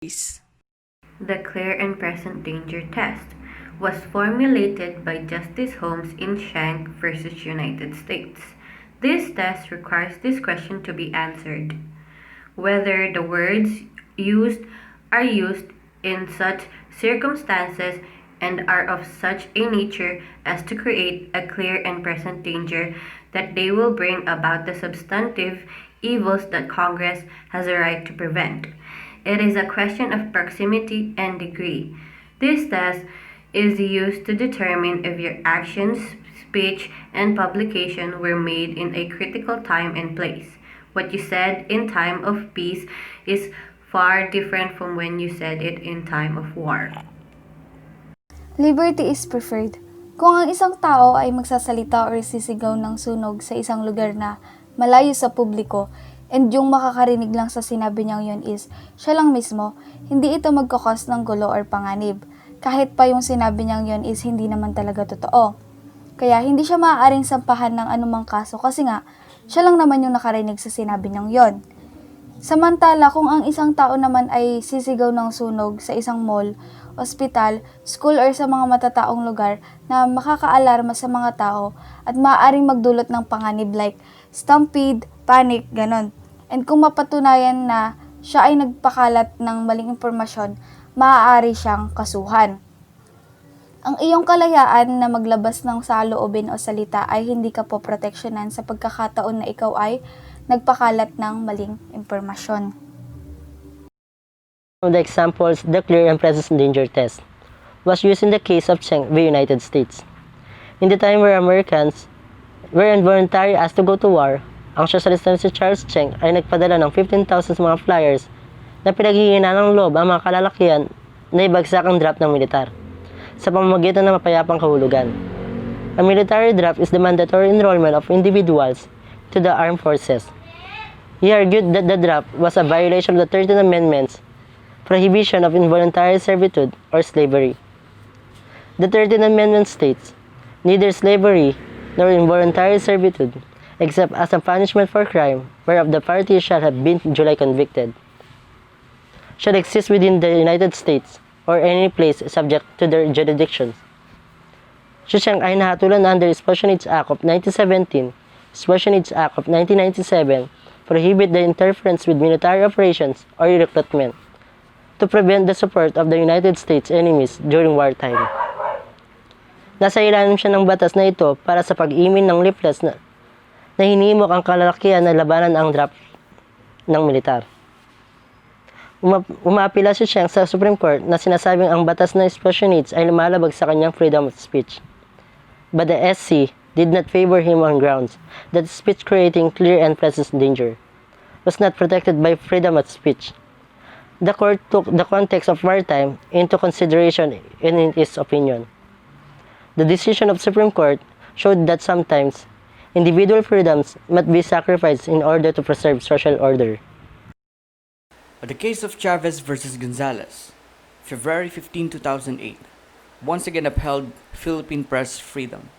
The clear and present danger test was formulated by Justice Holmes in Shank versus United States. This test requires this question to be answered: whether the words used are used in such circumstances and are of such a nature as to create a clear and present danger that they will bring about the substantive evils that Congress has a right to prevent. It is a question of proximity and degree. This test is used to determine if your actions, speech, and publication were made in a critical time and place. What you said in time of peace is far different from when you said it in time of war. Liberty is preferred. Kung ang isang tao ay magsasalita o sisigaw ng sunog sa isang lugar na malayo sa publiko, and yung makakarinig lang sa sinabi niyang yun is siya lang mismo, hindi ito magkakos ng gulo or panganib. Kahit pa yung sinabi niyang yun is hindi naman talaga totoo. Kaya hindi siya maaaring sampahan ng anumang kaso kasi nga, siya lang naman yung nakarinig sa sinabi niyang yon. Samantala, kung ang isang tao naman ay sisigaw ng sunog sa isang mall, ospital, school or sa mga matataong lugar na makakaalarma sa mga tao at maaaring magdulot ng panganib like stampede, panic, ganon. And kung mapatunayan na siya ay nagpakalat ng maling impormasyon, maaari siyang kasuhan. Ang iyong kalayaan na maglabas ng saloobin o salita ay hindi ka po proteksyonan sa pagkakataon na ikaw ay nagpakalat ng maling impormasyon. Of the examples, the clear and present danger test was used in the case of Cheng v. United States. In the time where Americans were involuntarily asked to go to war, ang socialist na si Charles Cheng ay nagpadala ng 15,000 mga flyers na pinaghihinaan ng loob ang mga kalalakihan na ibagsak ang draft ng militar sa pamamagitan ng mapayapang kahulugan. A military draft is the mandatory enrollment of individuals to the armed forces. He argued that the draft was a violation of the 13th Amendment's prohibition of involuntary servitude or slavery. The 13th Amendment states, neither slavery nor involuntary servitude, except as a punishment for crime whereof the parties shall have been duly convicted, shall exist within the United States or any place subject to their jurisdictions. Si Chiang ay nahatulan under Special Needs Act of 1917, Special Needs Act of 1997, prohibit the interference with military operations or recruitment to prevent the support of the United States enemies during wartime. Nasa ilalim siya ng batas na ito para sa pag-imin ng leaflets na hinimok ang kalalakihan na labanan ang draft ng militar. Umapila si Chiang sa Supreme Court na sinasabing ang batas ng special needs ay lumalabag sa kanyang freedom of speech. But the SC did not favor him on grounds that speech creating clear and present danger was not protected by freedom of speech. The court took the context of wartime into consideration in its opinion. The decision of Supreme Court showed that sometimes individual freedoms must be sacrificed in order to preserve social order. The case of Chavez versus Gonzalez, February 15, 2008, once again upheld Philippine press freedom.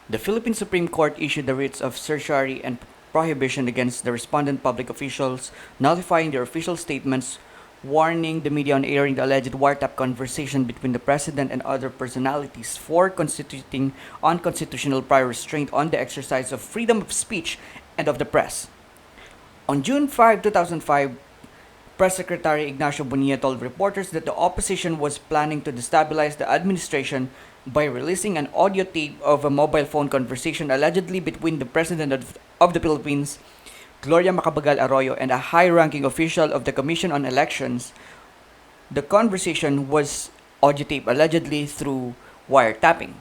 The Philippine Supreme Court issued the writs of certiorari and prohibition against the respondent public officials nullifying their official statements, warning the media on airing the alleged wiretap conversation between the president and other personalities for constituting unconstitutional prior restraint on the exercise of freedom of speech and of the press. On June 5, 2005, Press Secretary Ignacio Bonilla told reporters that the opposition was planning to destabilize the administration by releasing an audio tape of a mobile phone conversation allegedly between the President of the Philippines, Gloria Macapagal Arroyo, and a high-ranking official of the Commission on Elections. The conversation was audio tape allegedly through wiretapping.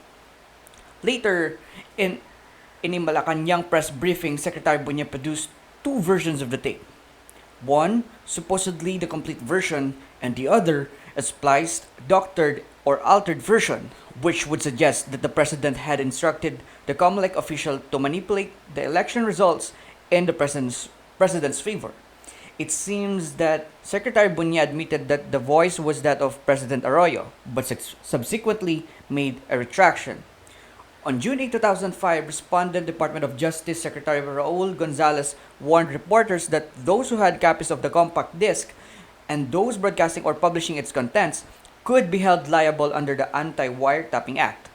Later, in a Malacanang press briefing, Secretary Bonilla produced two versions of the tape. One, supposedly the complete version, and the other, a spliced, doctored, or altered version, which would suggest that the president had instructed the COMELEC official to manipulate the election results in the president's favor. It seems that Secretary Bonilla admitted that the voice was that of President Arroyo, but subsequently made a retraction. On June 8, 2005, Respondent Department of Justice Secretary Raul Gonzalez warned reporters that those who had copies of the compact disc and those broadcasting or publishing its contents could be held liable under the Anti-Wiretapping Act.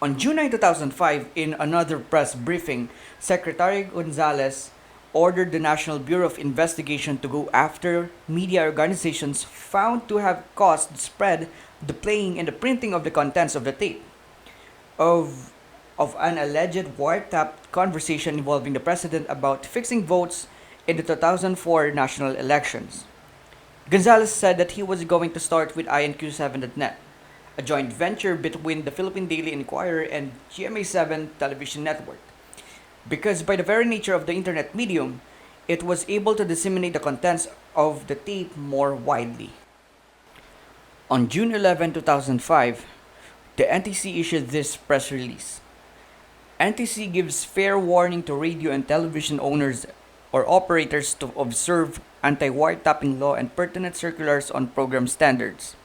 On June 9, 2005, in another press briefing, Secretary Gonzalez ordered the National Bureau of Investigation to go after media organizations found to have caused the spread, the playing, and the printing of the contents of the tape of an alleged wiretapped conversation involving the president about fixing votes in the 2004 national elections. Gonzalez said that he was going to start with INQ7.net, a joint venture between the Philippine Daily Inquirer and GMA7 television network, because by the very nature of the internet medium, it was able to disseminate the contents of the tape more widely. On June 11, 2005, the NTC issued this press release. NTC gives fair warning to radio and television owners or operators to observe anti-wiretapping law and pertinent circulars on program standards.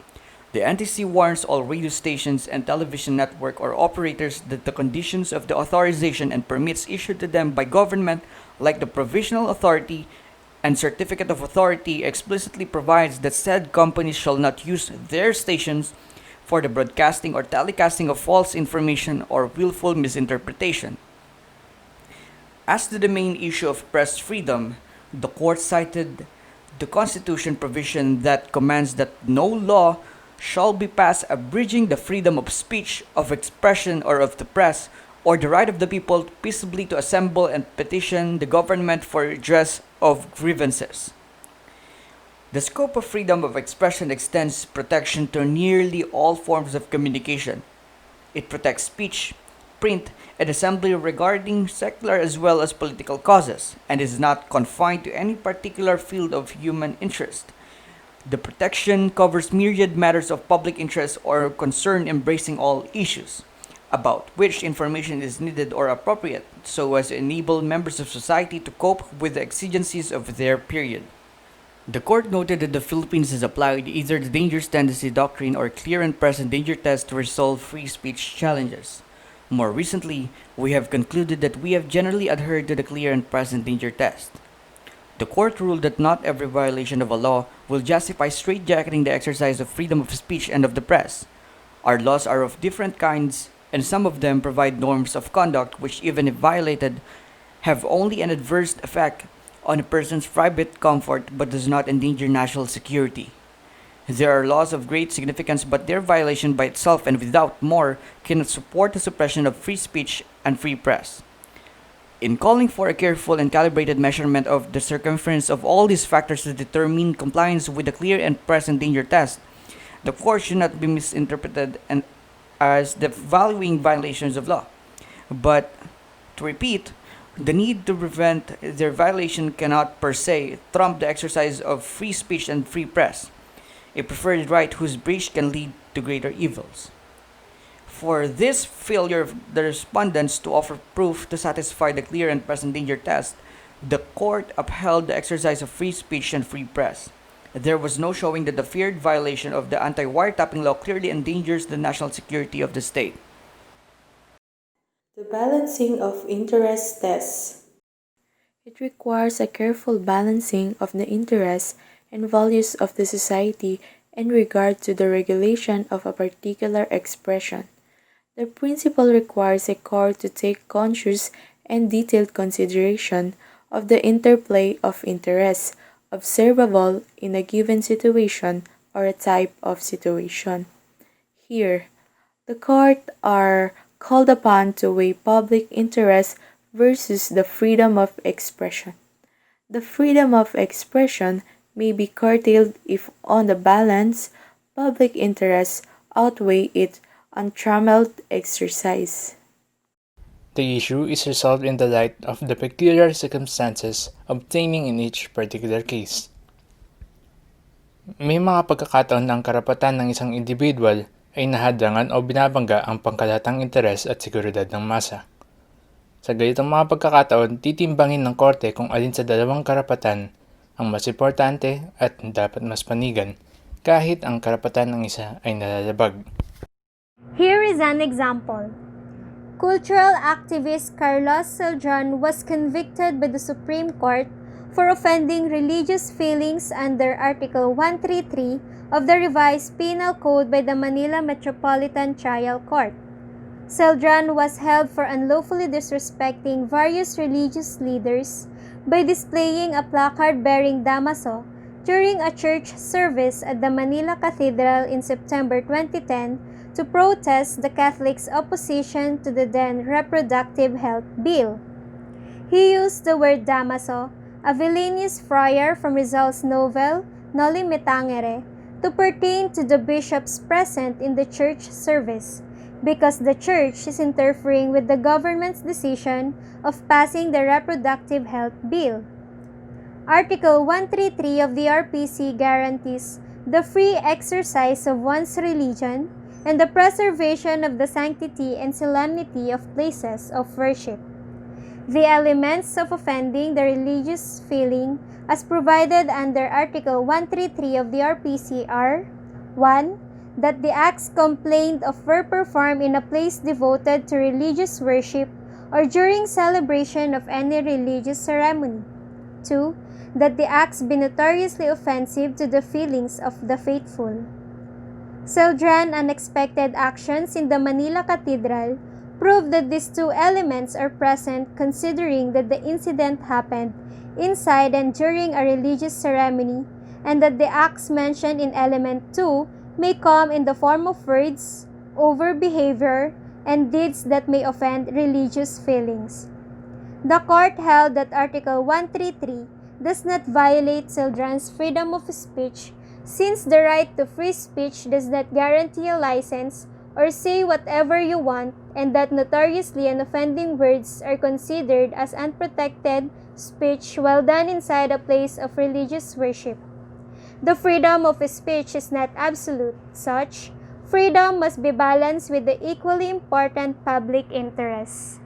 The NTC warns all radio stations and television network or operators that the conditions of the authorization and permits issued to them by government, like the Provisional Authority and Certificate of Authority, explicitly provides that said companies shall not use their stations for the broadcasting or telecasting of false information or willful misinterpretation. As to the main issue of press freedom, the court cited the Constitution provision that commands that no law shall be passed abridging the freedom of speech, of expression, or of the press, or the right of the people peaceably to assemble and petition the government for redress of grievances. The scope of freedom of expression extends protection to nearly all forms of communication. It protects speech, print, and assembly regarding secular as well as political causes, and is not confined to any particular field of human interest. The protection covers myriad matters of public interest or concern, embracing all issues about which information is needed or appropriate, so as to enable members of society to cope with the exigencies of their period. The court noted that the Philippines has applied either the dangerous tendency doctrine or clear and present danger test to resolve free speech challenges. More recently, we have concluded that we have generally adhered to the clear and present danger test. The court ruled that not every violation of a law will justify straitjacketing the exercise of freedom of speech and of the press. Our laws are of different kinds, and some of them provide norms of conduct which, even if violated, have only an adverse effect on a person's private comfort but does not endanger national security. There are laws of great significance, but their violation by itself and without more cannot support the suppression of free speech and free press. In calling for a careful and calibrated measurement of the circumference of all these factors to determine compliance with the clear and present danger test, the court should not be misinterpreted as the valuing violations of law. But, to repeat, the need to prevent their violation cannot per se trump the exercise of free speech and free press, a preferred right whose breach can lead to greater evils. For this failure of the respondents to offer proof to satisfy the clear and present danger test, the court upheld the exercise of free speech and free press. There was no showing that the feared violation of the anti-wiretapping law clearly endangers the national security of the state. The balancing of interest tests. It requires a careful balancing of the interests and values of the society in regard to the regulation of a particular expression. The principle requires a court to take conscious and detailed consideration of the interplay of interests observable in a given situation or a type of situation. Here, the court are called upon to weigh public interest versus the freedom of expression. The freedom of expression may be curtailed if, on the balance, public interests outweigh its untrammeled exercise. The issue is resolved in the light of the peculiar circumstances obtaining in each particular case. May mga pagkakataon na ang karapatan ng isang individual ay nahadrangan o binabangga ang pangkalatang interes at seguridad ng masa. Sa ganitong mga pagkakataon, titimbangin ng korte kung alin sa dalawang karapatan ang mas importante at dapat mas panigan kahit ang karapatan ng isa ay nalalabag. Here is an example. Cultural activist Carlos Celdran was convicted by the Supreme Court for offending religious feelings under Article 133 of the revised Penal Code by the Manila Metropolitan Trial Court. Celdran was held for unlawfully disrespecting various religious leaders by displaying a placard bearing Damaso during a church service at the Manila Cathedral in September 2010 to protest the Catholics' opposition to the then Reproductive Health Bill. He used the word Damaso, a villainous friar from Rizal's novel Noli Me Tangere, to pertain to the bishops present in the church service, because the church is interfering with the government's decision of passing the Reproductive Health Bill. Article 133 of the RPC guarantees the free exercise of one's religion and the preservation of the sanctity and solemnity of places of worship. The elements of offending the religious feeling as provided under Article 133 of the RPC are 1. That the acts complained of were performed in a place devoted to religious worship or during celebration of any religious ceremony. 2. That the acts be notoriously offensive to the feelings of the faithful. Celdran's unexpected actions in the Manila Cathedral prove that these two elements are present, considering that the incident happened inside and during a religious ceremony, and that the acts mentioned in element 2 may come in the form of words, over behavior, and deeds that may offend religious feelings. The court held that Article 133 does not violate Celdran's freedom of speech, since the right to free speech does not guarantee a license or say whatever you want, and that notoriously and offending words are considered as unprotected speech while done inside a place of religious worship. The freedom of speech is not absolute. Such freedom must be balanced with the equally important public interest.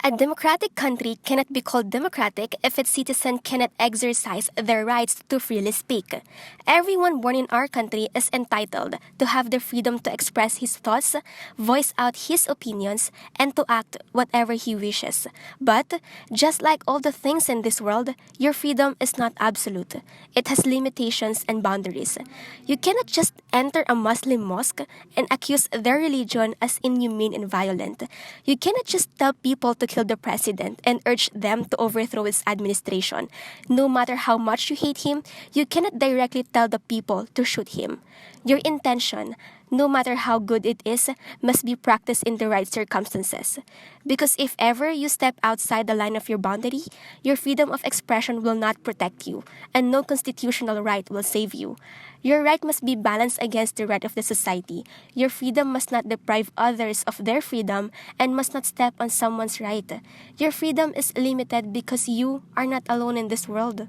A democratic country cannot be called democratic if its citizens cannot exercise their rights to freely speak. Everyone born in our country is entitled to have the freedom to express his thoughts, voice out his opinions, and to act whatever he wishes. But, just like all the things in this world, your freedom is not absolute. It has limitations and boundaries. You cannot just enter a Muslim mosque and accuse their religion as inhumane and violent. You cannot just tell people to kill the president and urge them to overthrow his administration. No matter how much you hate him, you cannot directly tell the people to shoot him. Your intention, no matter how good it is, must be practiced in the right circumstances. Because if ever you step outside the line of your boundary, your freedom of expression will not protect you, and no constitutional right will save you. Your right must be balanced against the right of the society. Your freedom must not deprive others of their freedom and must not step on someone's right. Your freedom is limited because you are not alone in this world.